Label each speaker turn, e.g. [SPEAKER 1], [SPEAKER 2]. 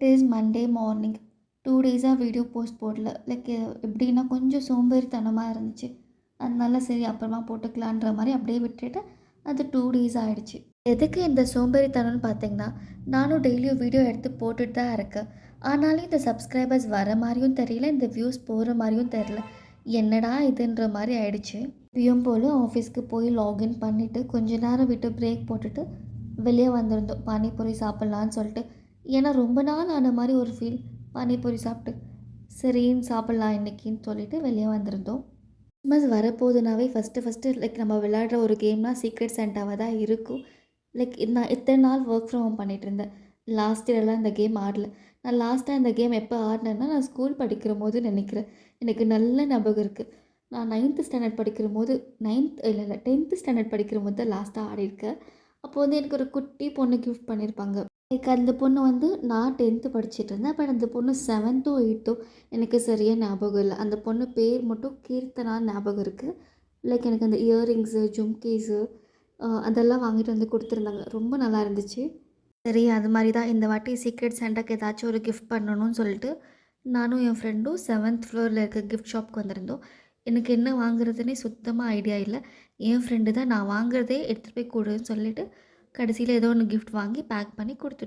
[SPEAKER 1] It is Monday morning. 2 டேஸா video post போடல. Like எப்படின்னா கொஞ்சம் சோம்பேறித்தனமா இருந்துச்சு. அதனால சரி அப்புறமா போட்டுக்கலான்ற மாரி அப்படியே விட்டுட்டு அது 2 டேஸ் ஆயிடுச்சு. எதுக்கு இந்த சோம்பேறித்தனம்னு பார்த்தீங்கன்னா, நானும் டெய்லியும் வீடியோ எடுத்து போட்டுட்டு தான் இருக்கேன். ஆனாலும் இந்த சப்ஸ்கிரைபர்ஸ் வர மாரியும் தெரியல, இந்த வியூஸ் போற மாரியும் தெரியல. என்னடா இதுன்ற மாரி ஆயிடுச்சு. எப்பயும் போல ஆஃபீஸ்க்கு போய் லாகின் பண்ணிவிட்டு கொஞ்ச நேரம் விட்டு பிரேக் போட்டுட்டு வெளியே வந்திருந்தோம். பானிபூரி சாப்பிட்லான்னு சொல்லிட்டு. ஏன்னா ரொம்ப நாள் ஆன மாரி ஒரு ஃபீல். பானிபூரி சாப்பிட்டு, சரின்னு சாப்பிட்லாம் இன்னைக்கின்னு சொல்லிட்டு வெளியே வந்திருந்தோம். கிறிஸ்மஸ் வரப்போகுதுனாவே ஃபஸ்ட்டு லைக் நம்ம விளையாடுற ஒரு கேம்னா சீக்ரெட் சான்டாவா தான் இருக்கும். லைக் நான் இத்தனை நாள் ஒர்க் ஃப்ரம் ஹோம் பண்ணிகிட்ருந்தேன். லாஸ்ட் இயர்லாம் இந்த கேம் ஆடல. நான் லாஸ்ட்டாக இந்த கேம் எப்போ ஆடினேன்னா, நான் ஸ்கூல் படிக்கிறபோது நினைக்கிறேன். எனக்கு நல்ல ஞாபகம் இருக்குது. நான் 9th ஸ்டாண்டர்ட் படிக்கிறபோது 9th இல்ல இல்ல 10th ஸ்டாண்டர்ட் படிக்கிறபோது தான் லாஸ்ட்டாக ஆடியிருக்கேன். அப்போ வந்து எனக்கு ஒரு குட்டி பொண்ணு கிஃப்ட் பண்ணியிருப்பாங்க. லைக் அந்த பொண்ணு வந்து நான் 10th படிச்சுட்ருந்தேன். பட் அந்த பொண்ணு 7த்தோ 8த்தோ எனக்கு சரியா ஞாபகம் இல்ல. அந்த பொண்ணு பேர் மட்டும் கீர்த்தனான்னு ஞாபகம் இருக்குது. லைக் எனக்கு அந்த இயரிங்ஸு, ஜும்கீஸு அதெல்லாம் வாங்கிட்டு வந்து குடுத்துருந்தாங்க. ரொம்ப நல்லா இருந்துச்சு. சரி அது மாரி தான் இந்த வாட்டி சீக்ரெட் சான்டாக்கு ஏதாச்சும் ஒரு கிஃப்ட் பண்ணணும்னு சொல்லிட்டு, நானும் என் ஃப்ரெண்டும் 7th ஃப்ளோரில் இருக்க கிஃப்ட் ஷாப்க்கு வந்திருந்தோம். எனக்கு என்ன வாங்குறதுன்னே சுத்தமா ஐடியா இல்ல. என் ஃப்ரெண்டு தான் நான் வாங்குறதே எடுத்துகிட்டு போய் குடுன்னு சொல்லிட்டு, கடைசியில ஏதோ ஒண்ணு கிஃப்ட் வாங்கி பேக் பண்ணி குடுத்துட்டோம்.